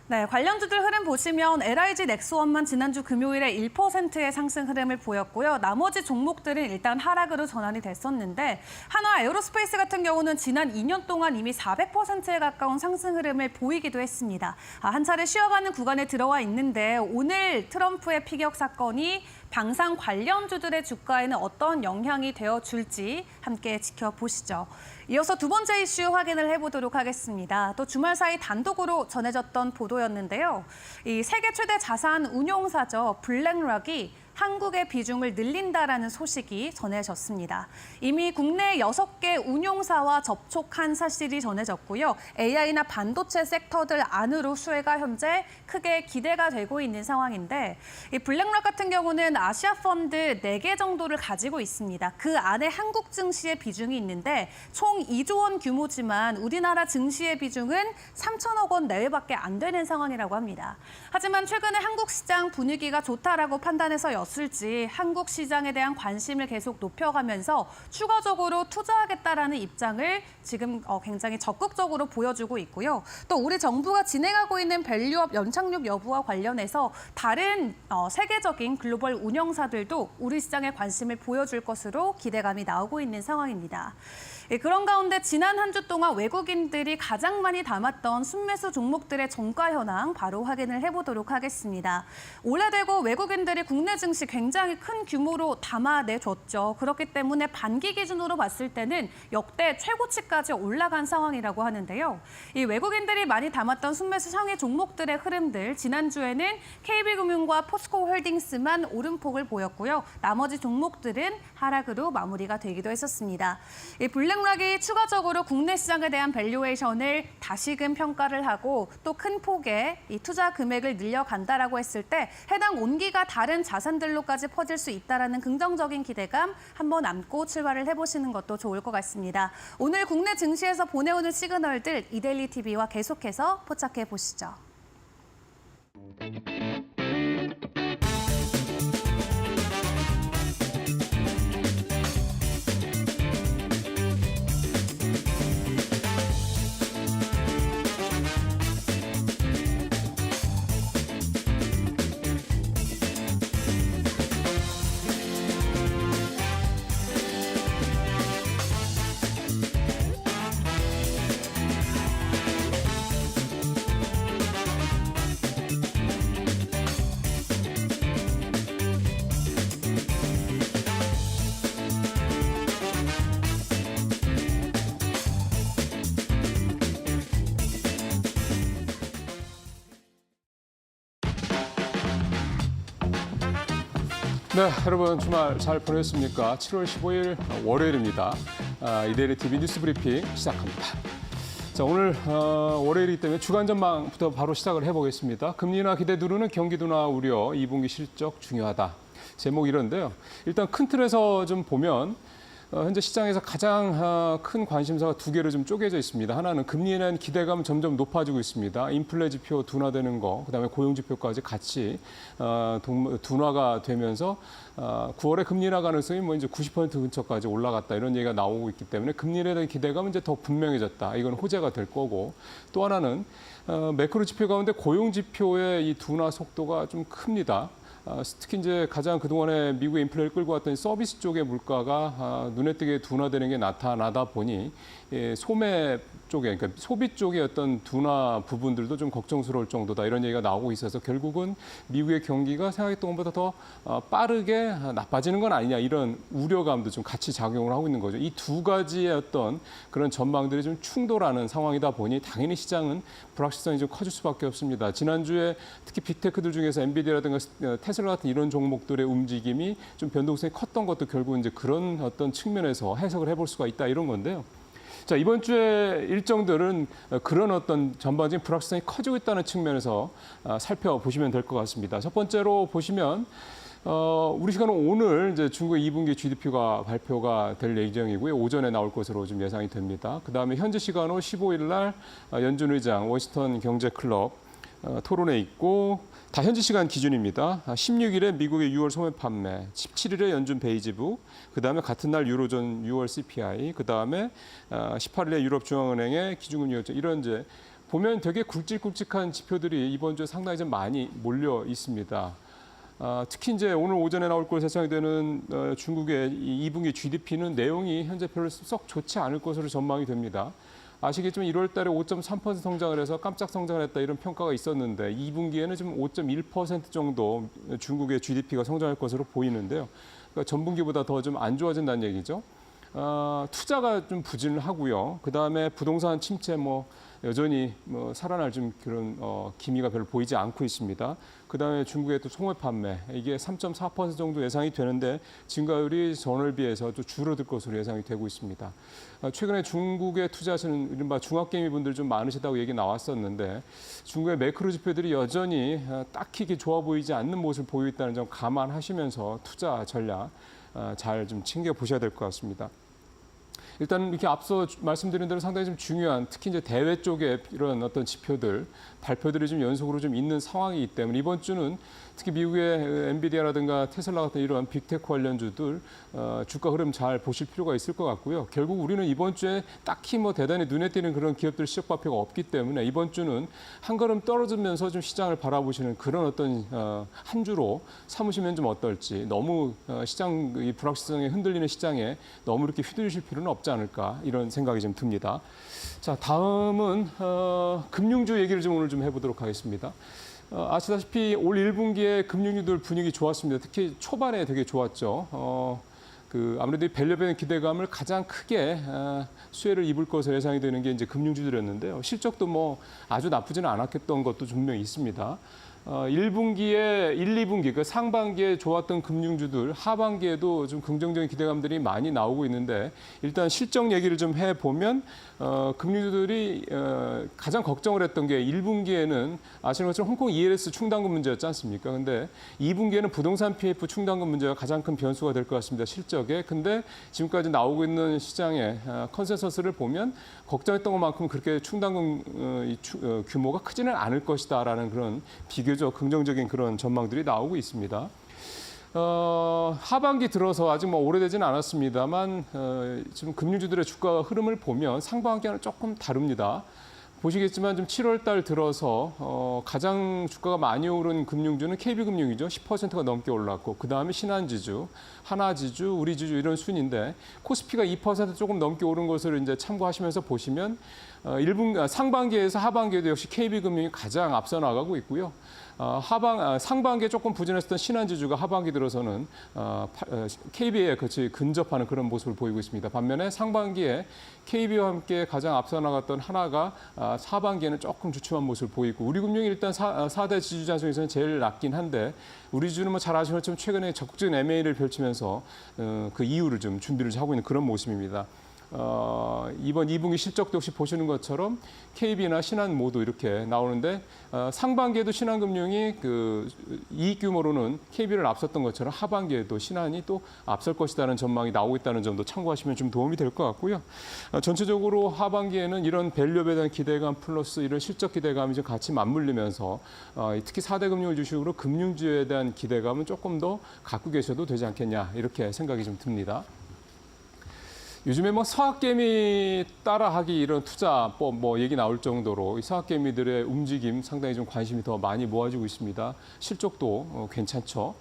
네, 관련주들 흐름 보시면 LIG 넥스원만 지난주 금요일에 1%의 상승 흐름을 보였고요. 나머지 종목들은 일단 하락으로 전환이 됐었는데 한화 에어로스페이스 같은 경우는 지난 2년 동안 이미 400%에 가까운 상승 흐름을 보이기도 했습니다. 한 차례 쉬어가는 구간에 들어와 있는데 오늘 트럼프의 피격 사건이 방산 관련주들의 주가에는 어떤 영향이 되어줄지 함께 지켜보시죠. 이어서 두 번째 이슈 확인을 해보도록 하겠습니다. 또 주말 사이 단독으로 전해졌던 보도였는데요. 이 세계 최대 자산 운용사죠. 블랙락이 한국의 비중을 늘린다라는 소식이 전해졌습니다. 이미 국내 6개 운용사와 접촉한 사실이 전해졌고요. AI나 반도체 섹터들 안으로 수혜가 현재 크게 기대가 되고 있는 상황인데 이 블랙락 같은 경우는 아시아 펀드 4개 정도를 가지고 있습니다. 그 안에 한국 증시의 비중이 있는데 총 2조 원 규모지만 우리나라 증시의 비중은 3천억 원 내외밖에 안 되는 상황이라고 합니다. 하지만 최근에 한국 시장 분위기가 좋다라고 판단해서 기회였을지 한국 시장에 대한 관심을 계속 높여가면서 추가적으로 투자하겠다라는 입장을 지금 굉장히 적극적으로 보여주고 있고요. 또 우리 정부가 진행하고 있는 밸류업 연착륙 여부와 관련해서 다른 세계적인 글로벌 운영사들도 우리 시장에 관심을 보여줄 것으로 기대감이 나오고 있는 상황입니다. 그런 가운데 지난 한 주 동안 외국인들이 가장 많이 담았던 순매수 종목들의 종가 현황 바로 확인을 해보도록 하겠습니다. 올해 되고 외국인들이 국내 증시 굉장히 큰 규모로 담아내줬죠. 그렇기 때문에 반기 기준으로 봤을 때는 역대 최고치까지 올라간 상황이라고 하는데요. 이 외국인들이 많이 담았던 순매수 상위 종목들의 흐름들, 지난주에는 KB금융과 포스코홀딩스만 오름폭을 보였고요. 나머지 종목들은 하락으로 마무리가 되기도 했었습니다. 이 블랙락이 추가적으로 국내 시장에 대한 밸류에이션을 다시금 평가를 하고 또 큰 폭의 이 투자 금액을 늘려간다라고 했을 때 해당 온기가 다른 자산들로까지 퍼질 수 있다라는 긍정적인 기대감 한번 안고 출발을 해보시는 것도 좋을 것 같습니다. 오늘 국내 증시에서 보내오는 시그널들 이데일리 TV와 계속해서 포착해 보시죠. 네, 여러분 주말 잘 보냈습니까? 7월 15일 월요일입니다. 이데일리 TV 뉴스 브리핑 시작합니다. 자, 오늘 월요일이기 때문에 주간 전망부터 바로 시작을 해보겠습니다. 금리 인하 기대 누르는 경기 둔화 우려, 2분기 실적 중요하다. 제목 이런데요. 일단 큰 틀에서 좀 보면 현재 시장에서 가장 큰 관심사가 두 개로 좀 쪼개져 있습니다. 하나는 금리에 대한 기대감은 점점 높아지고 있습니다. 인플레 지표 둔화되는 거, 그다음에 고용 지표까지 같이 둔화가 되면서 9월에 금리 인하 가능성이 뭐 이제 90% 근처까지 올라갔다 이런 얘기가 나오고 있기 때문에 금리에 대한 기대감은 이제 더 분명해졌다. 이건 호재가 될 거고 또 하나는 매크로 지표 가운데 고용 지표의 이 둔화 속도가 좀 큽니다. 특히 이제 가장 그동안에 미국의 인플레를 끌고 왔던 서비스 쪽의 물가가 눈에 띄게 둔화되는 게 나타나다 보니 소매 쪽에, 그러니까 소비 쪽의 어떤 둔화 부분들도 좀 걱정스러울 정도다 이런 얘기가 나오고 있어서 결국은 미국의 경기가 생각했던 것보다 더 빠르게 나빠지는 건 아니냐 이런 우려감도 좀 같이 작용을 하고 있는 거죠. 이 두 가지의 어떤 그런 전망들이 좀 충돌하는 상황이다 보니 당연히 시장은 불확실성이 좀 커질 수밖에 없습니다. 지난주에 특히 빅테크들 중에서 엔비디아라든가 테슬라 같은 이런 종목들의 움직임이 좀 변동성이 컸던 것도 결국 이제 그런 어떤 측면에서 해석을 해볼 수가 있다 이런 건데요. 자, 이번 주에 일정들은 그런 어떤 전반적인 불확실성이 커지고 있다는 측면에서 살펴보시면 될 것 같습니다. 첫 번째로 보시면 우리 시간은 오늘 이제 중국의 2분기 GDP가 발표가 될 예정이고요. 오전에 나올 것으로 좀 예상이 됩니다. 그다음에 현지 시간으로 15일 날 연준 의장 워싱턴 경제클럽 토론회 있고 다 현지 시간 기준입니다. 16일에 미국의 6월 소매 판매, 17일에 연준 베이지북, 그다음에 같은 날 유로존 6월 CPI, 그다음에 18일에 유럽 중앙은행의 기준금리 결정 이런 이제 보면 되게 굵직굵직한 지표들이 이번 주에 상당히 좀 많이 몰려 있습니다. 특히 이제 오늘 오전에 나올 것으로 예상이 되는 중국의 2분기 GDP는 내용이 현재 별로 썩 좋지 않을 것으로 전망이 됩니다. 아시겠지만 1월 달에 5.3% 성장을 해서 깜짝 성장을 했다 이런 평가가 있었는데 2분기에는 지금 5.1% 정도 중국의 GDP가 성장할 것으로 보이는데요. 그러니까 전분기보다 더 좀 안 좋아진다는 얘기죠. 투자가 좀 부진하고요. 그다음에 부동산 침체 여전히 살아날 좀 그런 기미가 별로 보이지 않고 있습니다. 그다음에 중국의 또 소매 판매 이게 3.4% 정도 예상이 되는데 증가율이 전월 비해서 또 줄어들 것으로 예상이 되고 있습니다. 최근에 중국에 투자하시는 이른바 중학개미 분들 좀 많으시다고 얘기 나왔었는데 중국의 매크로 지표들이 여전히 딱히 이렇게 좋아 보이지 않는 모습을 보이고 있다는 점 감안하시면서 투자 전략 잘 좀 챙겨 보셔야 될 것 같습니다. 일단 이렇게 앞서 말씀드린 대로 상당히 좀 중요한 특히 이제 대외 쪽에 이런 어떤 지표들 발표들이 좀 연속으로 좀 있는 상황이기 때문에 이번 주는 특히 미국의 엔비디아라든가 테슬라 같은 이런 빅테크 관련주들 주가 흐름 잘 보실 필요가 있을 것 같고요. 결국 우리는 이번 주에 딱히 뭐 대단히 눈에 띄는 그런 기업들 시적 발표가 없기 때문에 이번 주는 한 걸음 떨어지면서 좀 시장을 바라보시는 그런 어떤 한 주로 삼으시면 좀 어떨지. 너무 시장 이 불확실성에 흔들리는 시장에 너무 이렇게 휘둘리실 필요는 없지 않을까 이런 생각이 좀 듭니다. 자, 다음은 금융주 얘기를 좀 오늘 좀 해보도록 하겠습니다. 아시다시피 올 1분기에 금융주들 분위기 좋았습니다. 특히 초반에 되게 좋았죠. 아무래도 밸류업에 기대감을 가장 크게 수혜를 입을 것으로 예상이 되는 게 이제 금융주들이었는데요. 실적도 뭐 아주 나쁘지는 않았던 것도 분명히 있습니다. 1분기에 1, 2분기, 그 상반기에 좋았던 금융주들 하반기에도 좀 긍정적인 기대감들이 많이 나오고 있는데 일단 실적 얘기를 좀 해보면 금융주들이 가장 걱정을 했던 게 1분기에는 아시는 것처럼 홍콩 ELS 충당금 문제였지 않습니까? 근데 2분기에는 부동산 PF 충당금 문제가 가장 큰 변수가 될 것 같습니다. 실적에. 근데 지금까지 나오고 있는 시장의 컨센서스를 보면 걱정했던 것만큼 그렇게 충당금 규모가 크지는 않을 것이다라는 그런 비교적 긍정적인 그런 전망들이 나오고 있습니다. 하반기 들어서 아직 뭐 오래되지는 않았습니다만 지금 금융주들의 주가 흐름을 보면 상반기와는 조금 다릅니다. 보시겠지만 좀 7월 달 들어서 가장 주가가 많이 오른 금융주는 KB금융이죠. 10%가 넘게 올랐고 그다음에 신한지주, 하나지주, 우리지주 이런 순인데 코스피가 2% 조금 넘게 오른 것을 이제 참고하시면서 보시면 상반기에서 하반기에도 역시 KB금융이 가장 앞서 나가고 있고요. 상반기에 조금 부진했던 신한지주가 하반기 들어서는 KB에 같이 근접하는 그런 모습을 보이고 있습니다. 반면에 상반기에 KB와 함께 가장 앞서 나갔던 하나가 하반기에는 조금 주춤한 모습을 보이고 우리금융이 일단 4대 지주자 중에서는 제일 낮긴 한데 우리주는 뭐 잘 아시는 것처럼 최근에 적극적인 M&A를 펼치면서 그 이유를 좀 준비를 하고 있는 그런 모습입니다. 이번 2분기 실적도 역시 보시는 것처럼 KB나 신한 모두 이렇게 나오는데 상반기에도 신한금융이 그 이익 규모로는 KB를 앞섰던 것처럼 하반기에도 신한이 또 앞설 것이라는 전망이 나오고 있다는 점도 참고하시면 좀 도움이 될 것 같고요. 전체적으로 하반기에는 이런 밸류업에 대한 기대감 플러스 이런 실적 기대감이 좀 같이 맞물리면서 특히 4대 금융을 주식으로 금융주에 대한 기대감은 조금 더 갖고 계셔도 되지 않겠냐 이렇게 생각이 좀 듭니다. 요즘에 뭐 서학개미 따라하기 이런 투자법 뭐 얘기 나올 정도로 이 서학개미들의 움직임 상당히 좀 관심이 더 많이 모아지고 있습니다. 실적도 괜찮죠.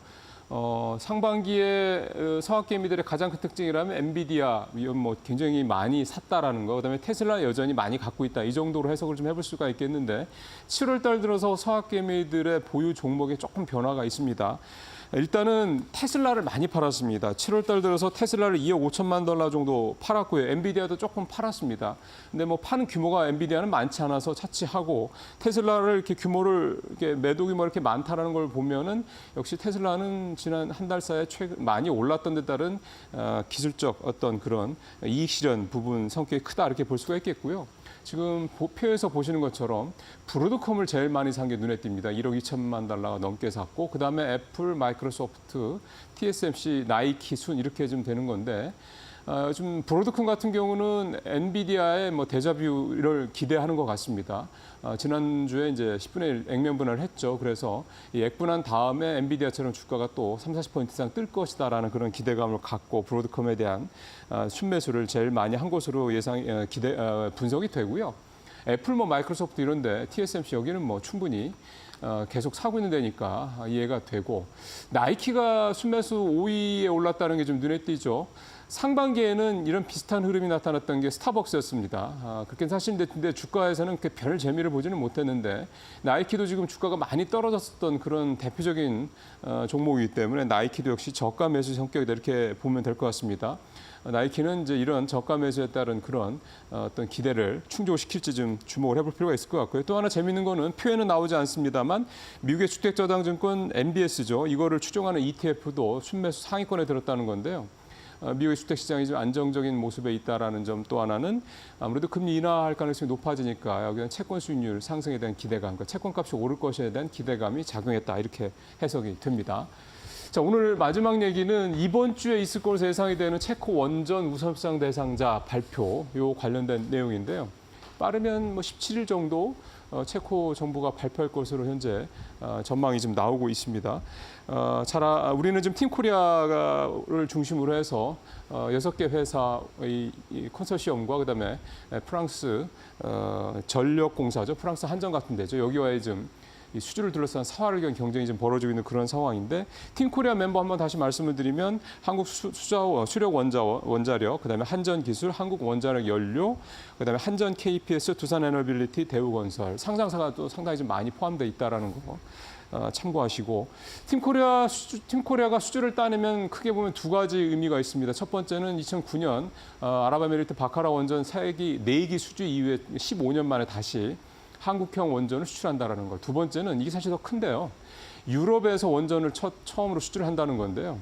상반기에 서학개미들의 가장 큰 특징이라면 엔비디아 뭐 굉장히 많이 샀다라는 거, 그다음에 테슬라 여전히 많이 갖고 있다 이 정도로 해석을 좀 해볼 수가 있겠는데 7월 달 들어서 서학개미들의 보유 종목에 조금 변화가 있습니다. 일단은 테슬라를 많이 팔았습니다. 7월 달 들어서 테슬라를 2억 5천만 달러 정도 팔았고요. 엔비디아도 조금 팔았습니다. 근데 뭐 파는 규모가 엔비디아는 많지 않아서 차치하고 테슬라를 이렇게 규모를 이렇게 매도 규모 이렇게 많다라는 걸 보면은 역시 테슬라는 지난 한 달 사이에 많이 올랐던 데 따른 기술적 어떤 그런 이익 실현 부분 성격이 크다 이렇게 볼 수가 있겠고요. 지금 표에서 보시는 것처럼 브로드컴을 제일 많이 산 게 눈에 띕니다. 1억 2천만 달러가 넘게 샀고 그다음에 애플, 마이크로소프트, TSMC, 나이키 순 이렇게 좀 되는 건데 좀 브로드컴 같은 경우는 엔비디아의 뭐 데자뷰를 기대하는 것 같습니다. 지난주에 이제 10분의 1 액면 분할을 했죠. 그래서 이 액분한 다음에 엔비디아처럼 주가가 또 30-40% 이상 뜰 것이다라는 그런 기대감을 갖고 브로드컴에 대한 순매수를 제일 많이 한 것으로 분석이 되고요. 애플, 뭐 마이크로소프트 이런데 TSMC 여기는 뭐 충분히 계속 사고 있는 데니까 이해가 되고 나이키가 순매수 5위에 올랐다는 게 좀 눈에 띄죠. 상반기에는 이런 비슷한 흐름이 나타났던 게 스타벅스였습니다. 그렇게 사실인데 주가에서는 별 재미를 보지는 못했는데 나이키도 지금 주가가 많이 떨어졌었던 그런 대표적인 종목이기 때문에 나이키도 역시 저가 매수 성격이다 이렇게 보면 될 것 같습니다. 나이키는 이제 이런 저가 매수에 따른 그런 어떤 기대를 충족시킬지 좀 주목을 해볼 필요가 있을 것 같고요. 또 하나 재미있는 거는 표에는 나오지 않습니다만 미국의 주택저당증권 MBS죠. 이거를 추종하는 ETF도 순매수 상위권에 들었다는 건데요. 미국의 주택시장이 좀 안정적인 모습에 있다라는 점 또 하나는 아무래도 금리 인하할 가능성이 높아지니까 여기는 채권 수익률 상승에 대한 기대감, 그러니까 채권값이 오를 것에 대한 기대감이 작용했다 이렇게 해석이 됩니다. 자, 오늘 마지막 얘기는 이번 주에 있을 것으로 예상이 되는 체코 원전 우선상 대상자 발표 요 관련된 내용인데요. 빠르면 뭐 17일 정도 체코 정부가 발표할 것으로 현재 전망이 좀 나오고 있습니다. 우리는 지금 팀코리아를 중심으로 해서 6개 회사의 이 컨소시엄과 그다음에 프랑스 전력공사죠. 프랑스 한전 같은 데죠. 여기와의 좀 이 수주를 둘러싼 사활을 위한 경쟁이 좀 벌어지고 있는 그런 상황인데 팀코리아 멤버 한번 다시 말씀을 드리면 한국 수력 원자력, 그다음에 한전기술, 한국원자력 연료, 그다음에 한전 KPS, 두산에너빌리티, 대우건설 상장사가 또 상당히 좀 많이 포함되어 있다라는 거. 참고하시고 팀코리아가 수주를 따내면 크게 보면 두 가지 의미가 있습니다. 첫 번째는 2009년 아랍에미리트 바카라 원전 4기 수주 이후에 15년 만에 다시 한국형 원전을 수출한다는 것. 두 번째는 이게 사실 더 큰데요. 유럽에서 원전을 처음으로 수주를 한다는 건데요.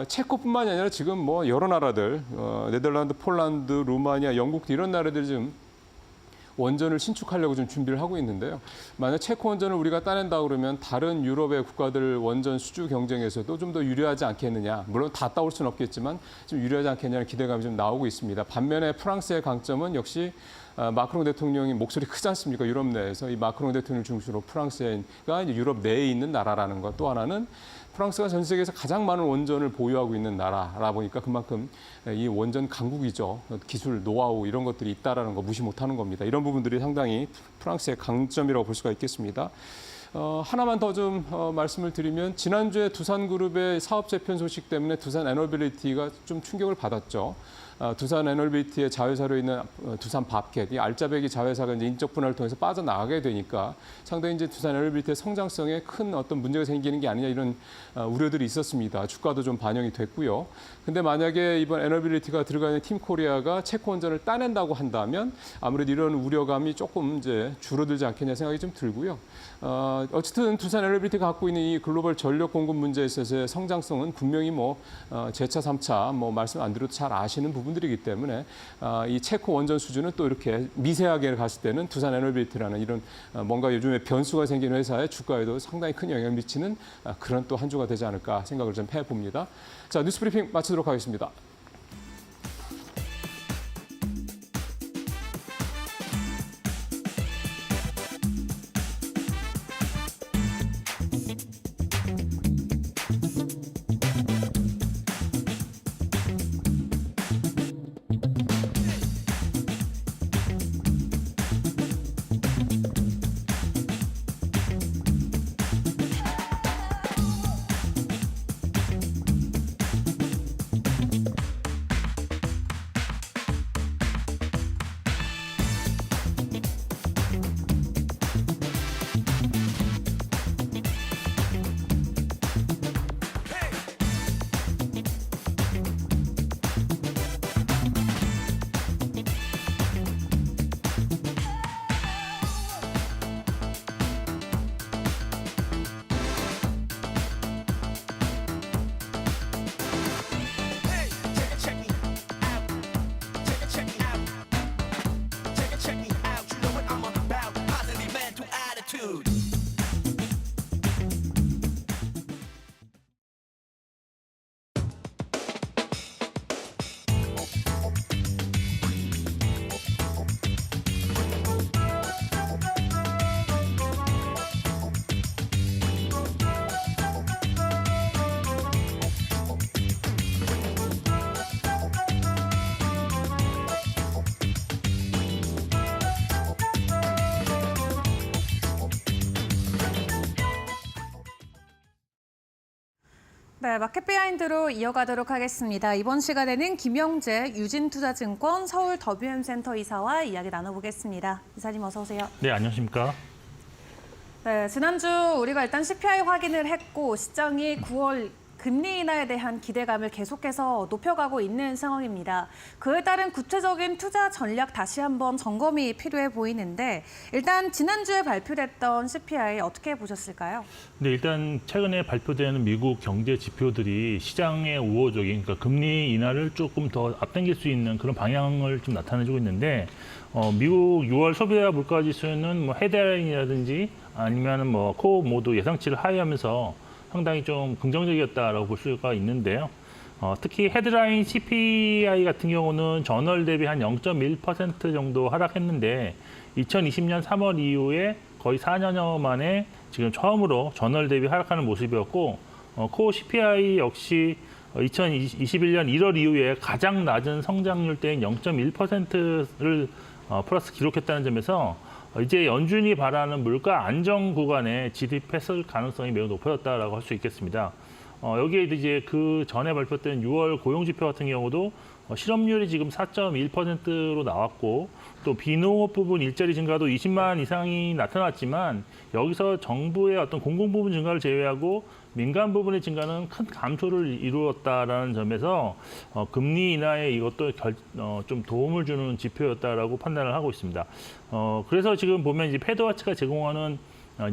체코뿐만이 아니라 지금 뭐 여러 나라들, 네덜란드, 폴란드, 루마니아, 영국 이런 나라들이 지금 원전을 신축하려고 좀 준비를 하고 있는데요. 만약 체코 원전을 우리가 따낸다 그러면 다른 유럽의 국가들 원전 수주 경쟁에서도 좀 더 유리하지 않겠느냐. 물론 다 따올 수는 없겠지만 좀 유리하지 않겠냐는 기대감이 좀 나오고 있습니다. 반면에 프랑스의 강점은 역시 마크롱 대통령이 목소리 크지 않습니까? 유럽 내에서 이 마크롱 대통령 중심으로 프랑스가 이제 유럽 내에 있는 나라라는 것. 또 하나는 프랑스가 전 세계에서 가장 많은 원전을 보유하고 있는 나라라 보니까 그만큼 이 원전 강국이죠. 기술, 노하우 이런 것들이 있다라는 거 무시 못하는 겁니다. 이런 부분들이 상당히 프랑스의 강점이라고 볼 수가 있겠습니다. 하나만 더 좀 말씀을 드리면 지난주에 두산그룹의 사업 재편 소식 때문에 두산에너빌리티가 좀 충격을 받았죠. 두산에너빌리티의 자회사로 있는 두산밥켓, 이 알짜배기 자회사가 이제 인적 분할을 통해서 빠져나가게 되니까 상당히 이제 두산에너빌리티의 성장성에 큰 어떤 문제가 생기는 게 아니냐 이런 우려들이 있었습니다. 주가도 좀 반영이 됐고요. 근데 만약에 이번 에너빌리티가 들어가는 팀코리아가 체코 원전을 따낸다고 한다면 아무래도 이런 우려감이 조금 이제 줄어들지 않겠냐 생각이 좀 들고요. 어쨌든 두산에너빌리티가 갖고 있는 이 글로벌 전력 공급 문제에 있어서의 성장성은 분명히 제차, 3차 말씀 안 드려도 잘 아시는 부분들이기 때문에 이 체코 원전 수주는 또 이렇게 미세하게 갔을 때는 두산에너빌리티라는 이런 뭔가 요즘에 변수가 생긴 회사의 주가에도 상당히 큰 영향을 미치는 그런 또 한 주가 되지 않을까 생각을 좀 해봅니다. 자, 뉴스브리핑 마치도록 하겠습니다. 네, 마켓 비하인드로 이어가도록 하겠습니다. 이번 시간에는 김영재 유진투자증권 서울 WM센터 이사와 이야기 나눠보겠습니다. 이사님 어서 오세요. 네, 안녕하십니까. 네, 지난주 우리가 일단 CPI 확인을 했고 시장이 9월 금리 인하에 대한 기대감을 계속해서 높여가고 있는 상황입니다. 그에 따른 구체적인 투자 전략 다시 한번 점검이 필요해 보이는데 일단 지난주에 발표됐던 CPI 어떻게 보셨을까요? 네, 일단 최근에 발표되는 미국 경제 지표들이 시장의 우호적인, 그러니까 금리 인하를 조금 더 앞당길 수 있는 그런 방향을 좀 나타내주고 있는데 미국 6월 소비자 물가지수는 헤드라인이라든지 아니면은 코어 모두 예상치를 하회하면서 상당히 좀 긍정적이었다라고 볼 수가 있는데요. 특히 헤드라인 CPI 같은 경우는 전월 대비 한 0.1% 정도 하락했는데 2020년 3월 이후에 거의 4년여 만에 지금 처음으로 전월 대비 하락하는 모습이었고 코어 CPI 역시 2021년 1월 이후에 가장 낮은 성장률 때인 0.1%를 플러스 기록했다는 점에서 이제 연준이 바라는 물가 안정 구간에 진입했을 가능성이 매우 높아졌다라고 할 수 있겠습니다. 여기에 이제 그 전에 발표된 6월 고용지표 같은 경우도 실업률이 지금 4.1%로 나왔고 또 비농업 부분 일자리 증가도 20만 이상이 나타났지만 여기서 정부의 어떤 공공 부분 증가를 제외하고 민간 부분의 증가는 큰 감소를 이루었다라는 점에서 금리 인하에 이것도 좀 도움을 주는 지표였다라고 판단을 하고 있습니다. 그래서 지금 보면 이제 패드와치가 제공하는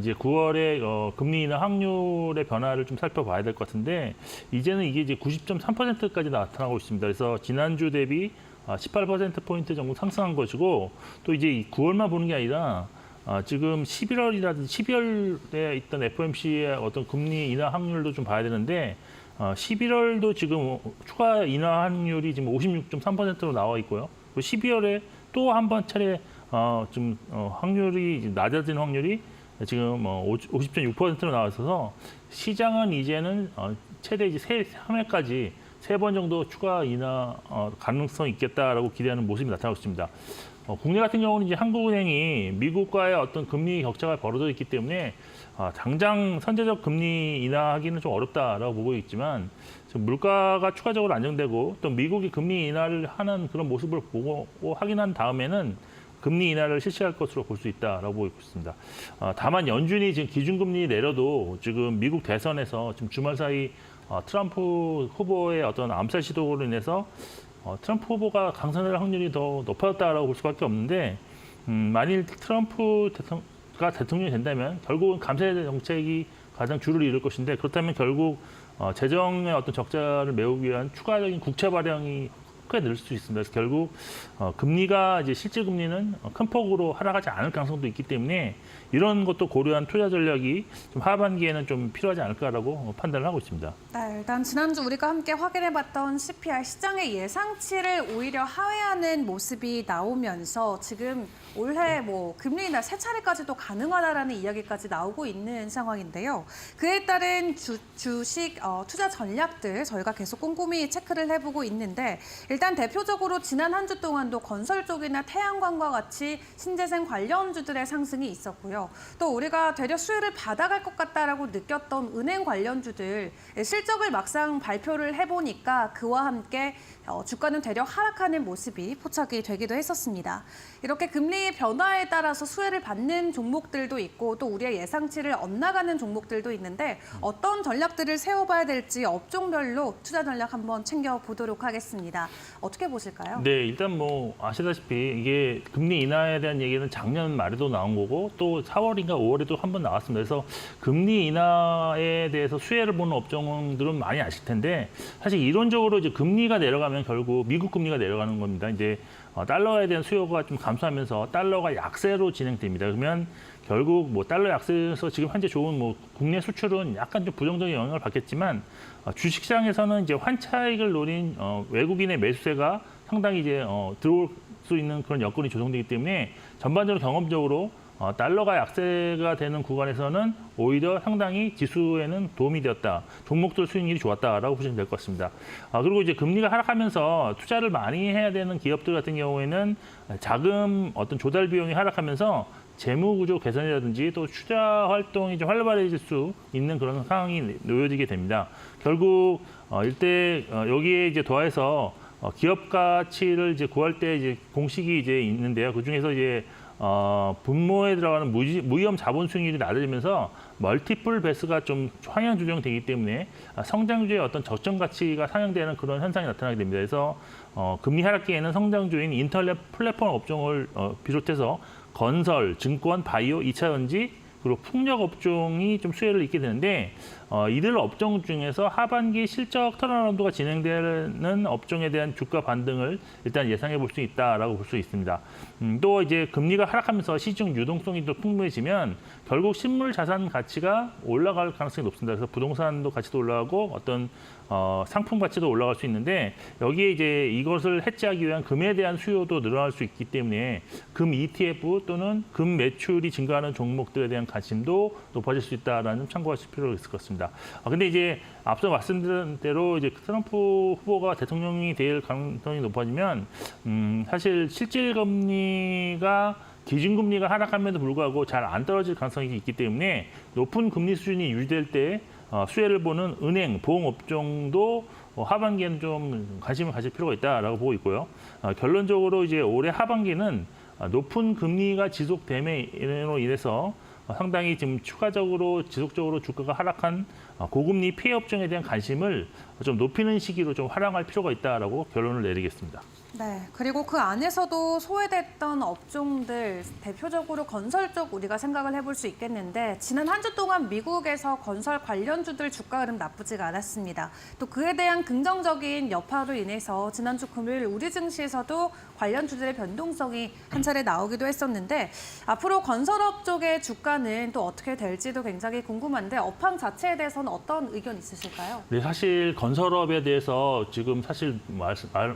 이제 9월에 금리 인하 확률의 변화를 좀 살펴봐야 될 것 같은데 이제는 이게 이제 90.3%까지 나타나고 있습니다. 그래서 지난주 대비 18%포인트 정도 상승한 것이고 또 이제 9월만 보는 게 아니라 지금 11월이라든지 12월에 있던 FOMC의 어떤 금리 인하 확률도 좀 봐야 되는데 11월도 지금 추가 인하 확률이 지금 56.3%로 나와 있고요. 12월에 또 한 번 차례 좀 확률이 낮아진 확률이 지금 50.6%로 나와 있어서 시장은 이제는 최대 이제 3회까지 3번 정도 추가 인하 가능성이 있겠다라고 기대하는 모습이 나타나고 있습니다. 국내 같은 경우는 이제 한국은행이 미국과의 어떤 금리 격차가 벌어져 있기 때문에 당장 선제적 금리 인하하기는 좀 어렵다라고 보고 있지만 물가가 추가적으로 안정되고 또 미국이 금리 인하를 하는 그런 모습을 보고 확인한 다음에는 금리 인하를 실시할 것으로 볼 수 있다라고 보고 있습니다. 다만 연준이 지금 기준금리 내려도 지금 미국 대선에서 지금 주말 사이 트럼프 후보의 어떤 암살 시도로 인해서 트럼프 후보가 당선될 확률이 더 높아졌다라고 볼 수밖에 없는데 만일 트럼프가 대통령이 된다면 결국은 감세 정책이 가장 주를 이룰 것인데 그렇다면 결국 재정의 어떤 적자를 메우기 위한 추가적인 국채 발행이 크게 늘 수 있습니다. 그래서 결국 금리가 이제 실질 금리는 큰 폭으로 하락하지 않을 가능성도 있기 때문에 이런 것도 고려한 투자 전략이 좀 하반기에는 좀 필요하지 않을까라고 판단을 하고 있습니다. 네, 일단 지난주 우리가 함께 확인해봤던 CPI 시장의 예상치를 오히려 하회하는 모습이 나오면서 지금 올해 금리 인하 3차례까지도 가능하다라는 이야기까지 나오고 있는 상황인데요. 그에 따른 주식 투자 전략들 저희가 계속 꼼꼼히 체크를 해보고 있는데 일단 대표적으로 지난 한 주 동안도 건설 쪽이나 태양광과 같이 신재생 관련주들의 상승이 있었고요. 또 우리가 되려 수혜를 받아갈 것 같다라고 느꼈던 은행 관련주들 실적을 막상 발표를 해보니까 그와 함께 주가는 되려 하락하는 모습이 포착이 되기도 했었습니다. 이렇게 금리의 변화에 따라서 수혜를 받는 종목들도 있고 또 우리의 예상치를 엇나가는 종목들도 있는데 어떤 전략들을 세워봐야 될지 업종별로 투자 전략 한번 챙겨보도록 하겠습니다. 어떻게 보실까요? 네, 일단 아시다시피 이게 금리 인하에 대한 얘기는 작년 말에도 나온 거고 또 4월인가 5월에도 한 번 나왔습니다. 그래서 금리 인하에 대해서 수혜를 보는 업종들은 많이 아실 텐데 사실 이론적으로 이제 금리가 내려가면 결국 미국 금리가 내려가는 겁니다. 이제 달러에 대한 수요가 좀 감소하면서 달러가 약세로 진행됩니다. 그러면 결국 달러 약세에서 지금 현재 좋은 국내 수출은 약간 좀 부정적인 영향을 받겠지만 주식시장에서는 이제 환차익을 노린 외국인의 매수세가 상당히 이제 들어올 수 있는 그런 여건이 조성되기 때문에 전반적으로 경험적으로 달러가 약세가 되는 구간에서는 오히려 상당히 지수에는 도움이 되었다. 종목들 수익률이 좋았다라고 보시면 될 것 같습니다. 그리고 이제 금리가 하락하면서 투자를 많이 해야 되는 기업들 같은 경우에는 자금 어떤 조달 비용이 하락하면서 재무 구조 개선이라든지 또 투자 활동이 좀 활발해질 수 있는 그런 상황이 놓여지게 됩니다. 결국 여기에 이제 더해서 기업 가치를 이제 구할 때 이제 공식이 이제 있는데요. 그 중에서 이제 분모에 들어가는 무위험 자본 수익률이 낮아지면서 멀티플 베스가 좀 상향 조정되기 때문에 성장주의 어떤 저점 가치가 상향되는 그런 현상이 나타나게 됩니다. 그래서 금리 하락기에는 성장주인 인터넷 플랫폼 업종을 비롯해서 건설, 증권, 바이오, 2차 전지 그리고 풍력 업종이 좀 수혜를 입게 되는데 이들 업종 중에서 하반기 실적 턴어라운드가 진행되는 업종에 대한 주가 반등을 일단 예상해 볼 수 있다라고 볼 수 있습니다. 또 이제 금리가 하락하면서 시중 유동성이 더 풍부해지면 결국 실물 자산 가치가 올라갈 가능성이 높습니다. 그래서 부동산도 가치도 올라가고 어떤 상품 가치도 올라갈 수 있는데 여기에 이제 이것을 해지하기 위한 금에 대한 수요도 늘어날 수 있기 때문에 금 ETF 또는 금 매출이 증가하는 종목들에 대한 관심도 높아질 수 있다라는 점 참고하실 필요가 있을 것 같습니다. 근데 이제 앞서 말씀드린 대로 이제 트럼프 후보가 대통령이 될 가능성이 높아지면 사실 실질 금리가 기준금리가 하락함에도 불구하고 잘 안 떨어질 가능성이 있기 때문에 높은 금리 수준이 유지될 때 수혜를 보는 은행, 보험업종도 하반기에는 좀 관심을 가질 필요가 있다라고 보고 있고요. 결론적으로 이제 올해 하반기는 높은 금리가 지속됨으로 인해서 상당히 지금 추가적으로 지속적으로 주가가 하락한 고금리 피해 업종에 대한 관심을 좀 높이는 시기로 좀 활용할 필요가 있다라고 결론을 내리겠습니다. 네, 그리고 그 안에서도 소외됐던 업종들, 대표적으로 건설 쪽 우리가 생각을 해볼 수 있겠는데 지난 한 주 동안 미국에서 건설 관련주들 주가 흐름 나쁘지가 않았습니다. 또 그에 대한 긍정적인 여파로 인해서 지난주 금요일 우리 증시에서도 관련주들의 변동성이 한 차례 나오기도 했었는데 앞으로 건설업 쪽의 주가는 또 어떻게 될지도 굉장히 궁금한데 업황 자체에 대해서는 어떤 의견 있으실까요? 네, 사실 건설업에 대해서 지금 사실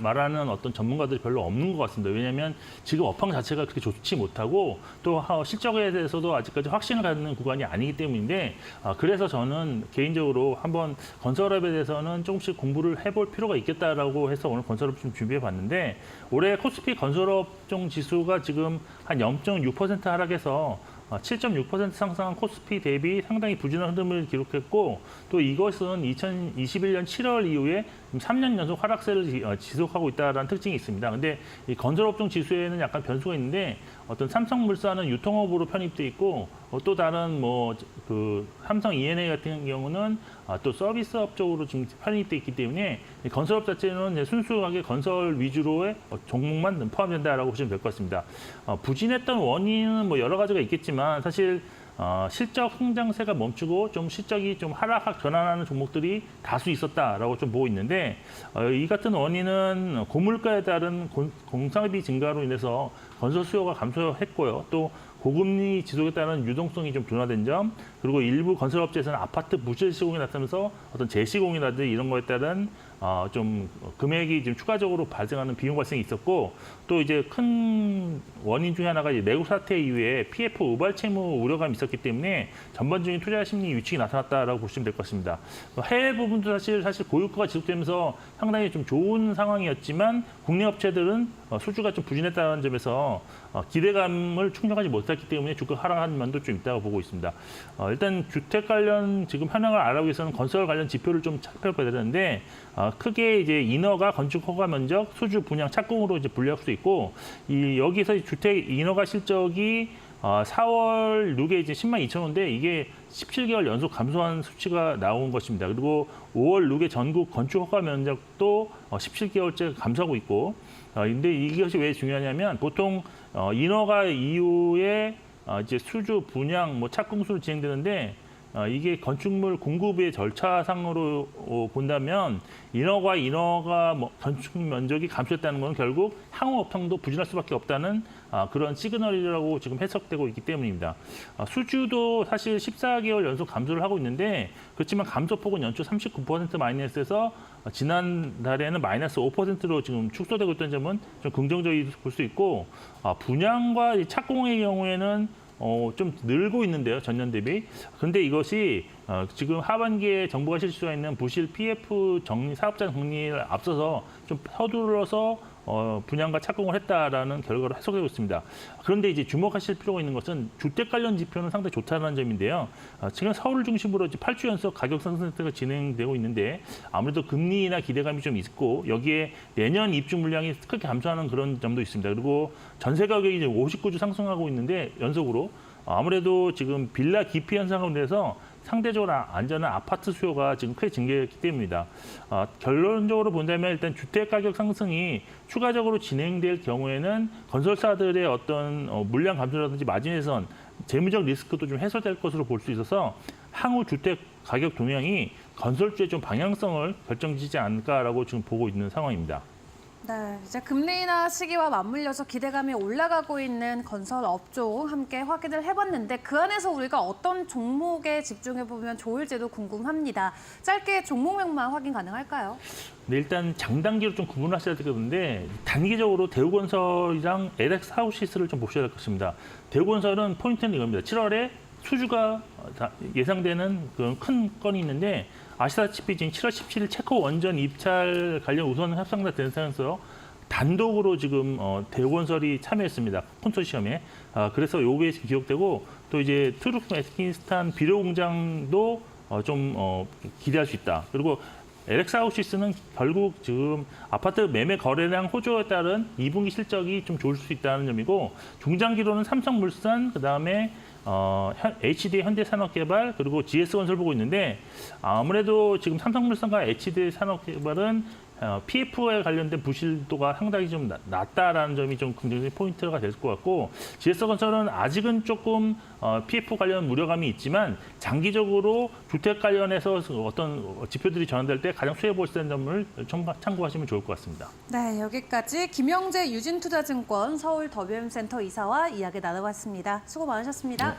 말하는 어떤 전문가들이 별로 없는 것 같습니다. 왜냐하면 지금 업황 자체가 그렇게 좋지 못하고 또 실적에 대해서도 아직까지 확신을 갖는 구간이 아니기 때문인데 그래서 저는 개인적으로 한번 건설업에 대해서는 조금씩 공부를 해볼 필요가 있겠다라고 해서 오늘 건설업 좀 준비해 봤는데 올해 코스피 건설업종 지수가 지금 한 0.6% 하락해서 7.6% 상승한 코스피 대비 상당히 부진한 흐름을 기록했고 또 이것은 2021년 7월 이후에 3년 연속 하락세를 지속하고 있다는 특징이 있습니다. 근데 이 건설업종 지수에는 약간 변수가 있는데 어떤 삼성물산은 유통업으로 편입돼 있고 또 다른 그 삼성 E&A 같은 경우는 또 서비스업 쪽으로 지금 편입돼 있기 때문에 이 건설업 자체는 이제 순수하게 건설 위주로의 종목만 포함된다라고 보시면 될 것 같습니다. 부진했던 원인은 여러 가지가 있겠지만 사실 실적 성장세가 멈추고 좀 실적이 좀 하락 전환하는 종목들이 다수 있었다라고 좀 보고 있는데 이 같은 원인은 고물가에 따른 공사비 증가로 인해서 건설 수요가 감소했고요. 또 고금리 지속에 따른 유동성이 좀 둔화된 점, 그리고 일부 건설업체에서는 아파트 부실 시공이 나타나면서 어떤 재시공이라든지 이런 거에 따른 좀 금액이 좀 추가적으로 발생하는 비용 발생이 있었고, 또 이제 큰 원인 중에 하나가 이제 내국 사태 이후에 PF 우발 채무 우려감이 있었기 때문에 전반적인 투자 심리 위축이 나타났다라고 보시면 될 것 같습니다. 해외 부분도 사실 고유가가 지속되면서 상당히 좀 좋은 상황이었지만 국내 업체들은 수주가 좀 부진했다는 점에서 기대감을 충족하지 못했기 때문에 주가 하락한 면도 좀 있다고 보고 있습니다. 일단 주택 관련 지금 현황을 알아보기 위해서는 건설 관련 지표를 좀 살펴봐야 되는데 크게 이제 인허가, 건축 허가 면적, 수주, 분양, 착공으로 이제 분류할 수 있고 여기서 주택 인허가 실적이 4월 누계 이제 10만 2천 호인데 이게 17개월 연속 감소한 수치가 나온 것입니다. 그리고 5월 누계 전국 건축 허가 면적도 17개월째 감소하고 있고, 근데 이것이 왜 중요하냐면 보통 인허가 이후에 이제 수주, 분양, 착공수로 진행되는데 이게 건축물 공급의 절차상으로 본다면 인허가 건축 면적이 감소했다는 건 결국 향후 업황도 부진할 수밖에 없다는 그런 시그널이라고 지금 해석되고 있기 때문입니다. 수주도 사실 14개월 연속 감소를 하고 있는데 그렇지만 감소폭은 연초 39% 마이너스에서 지난달에는 마이너스 5%로 지금 축소되고 있다는 점은 좀 긍정적이게 볼 수 있고, 분양과 착공의 경우에는 좀 늘고 있는데요, 전년 대비. 그런데 이것이 지금 하반기에 정부가 실시하고 있는 부실 PF 정리, 사업자 정리를 앞서서 좀 서둘러서 분양과 착공을 했다라는 결과로 해석되고 있습니다. 그런데 이제 주목하실 필요가 있는 것은 주택 관련 지표는 상당히 좋다는 점인데요. 최근 서울을 중심으로 이제 8주 연속 가격 상승세가 진행되고 있는데 아무래도 금리나 기대감이 좀 있고 여기에 내년 입주 물량이 크게 감소하는 그런 점도 있습니다. 그리고 전세 가격이 이제 59주 상승하고 있는데 연속으로 아무래도 지금 빌라 기피 현상으로 인해서 상대적으로 안전한 아파트 수요가 지금 크게 증가했기 때문입니다. 결론적으로 본다면 일단 주택 가격 상승이 추가적으로 진행될 경우에는 건설사들의 어떤 물량 감소라든지 마진 훼손, 재무적 리스크도 좀 해소될 것으로 볼 수 있어서 향후 주택 가격 동향이 건설주의 좀 방향성을 결정지지 않을까라고 지금 보고 있는 상황입니다. 네, 이제 금리 인하 시기와 맞물려서 기대감이 올라가고 있는 건설 업종 함께 확인을 해봤는데 그 안에서 우리가 어떤 종목에 집중해보면 좋을지도 궁금합니다. 짧게 종목명만 확인 가능할까요? 네, 일단 장단기로 좀 구분하셔야 되겠는데 단기적으로 대우건설이랑 LX하우시스를 좀 보셔야 될 것입니다. 대우건설은 포인트는 이겁니다. 7월에 수주가 예상되는 그런 큰 건이 있는데 아시다시피 지금 7월 17일 체코 원전 입찰 관련 우선 협상자 대상에서 단독으로 지금 대우건설이 참여했습니다. 콘소시엄에. 그래서 요게 기록되고 또 이제 투르크메키스탄 비료 공장도 좀 기대할 수 있다. 그리고 LX하우시스는 결국 지금 아파트 매매 거래량 호조에 따른 2분기 실적이 좀 좋을 수 있다는 점이고 중장기로는 삼성물산 그다음에 HD 현대산업개발 그리고 GS건설 보고 있는데 아무래도 지금 삼성물산과 HD산업개발은 PF에 관련된 부실도가 상당히 좀 낮다라는 점이 좀 긍정적인 포인트가 될 것 같고 GS건설은 아직은 조금 PF 관련 우려감이 있지만 장기적으로 주택 관련해서 어떤 지표들이 전환될 때 가장 수혜 볼 수 있는 점을 참고하시면 좋을 것 같습니다. 네, 여기까지 김영재 유진투자증권 서울 WM센터 이사와 이야기 나눠봤습니다. 수고 많으셨습니다.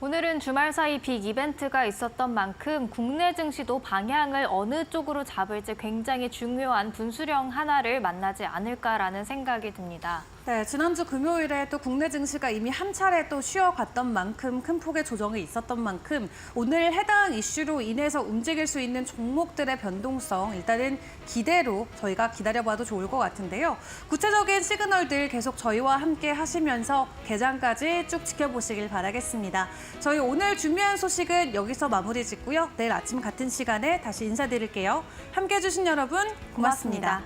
오늘은 주말 사이 빅 이벤트가 있었던 만큼 국내 증시도 방향을 어느 쪽으로 잡을지 굉장히 중요한 분수령 하나를 만나지 않을까라는 생각이 듭니다. 네, 지난주 금요일에 또 국내 증시가 이미 한 차례 또 쉬어갔던 만큼 큰 폭의 조정이 있었던 만큼 오늘 해당 이슈로 인해서 움직일 수 있는 종목들의 변동성 일단은 기대로 저희가 기다려봐도 좋을 것 같은데요. 구체적인 시그널들 계속 저희와 함께 하시면서 개장까지 쭉 지켜보시길 바라겠습니다. 저희 오늘 준비한 소식은 여기서 마무리 짓고요. 내일 아침 같은 시간에 다시 인사드릴게요. 함께해 주신 여러분 고맙습니다.